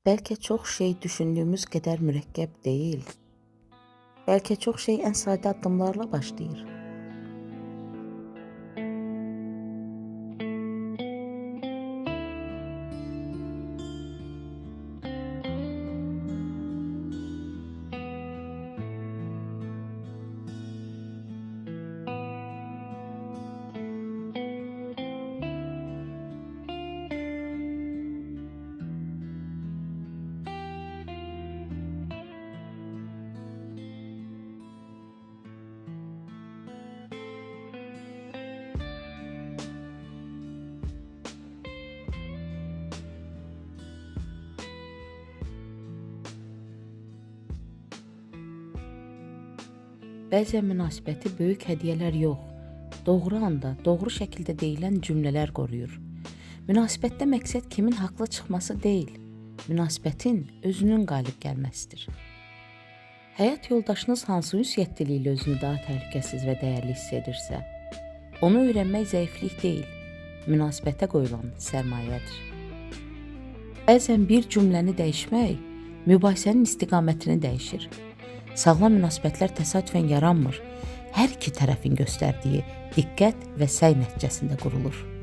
Belki çok şey düşündüğümüz kadar mürekkep değil. Belki çok şey en sade adımlarla başlayır. Bəzən münasibəti böyük hədiyyələr yox, doğru anda, doğru şəkildə deyilən cümlələr qoruyur. Münasibətdə məqsəd kimin haqlı çıxması deyil, münasibətin özünün qalib gəlməsidir. Həyat yoldaşınız hansı ünsiyyətdili ilə özünü daha təhlükəsiz və dəyərli hiss edirsə, onu öyrənmək zəiflik deyil, münasibətə qoyulan sərmayədir. Bəzən bir cümləni dəyişmək mübahisənin istiqamətini dəyişir. Sağlam münasibətlər təsadüfən yaranmır. Hər iki tərəfin göstərdiyi diqqət və səy nəticəsində qurulur.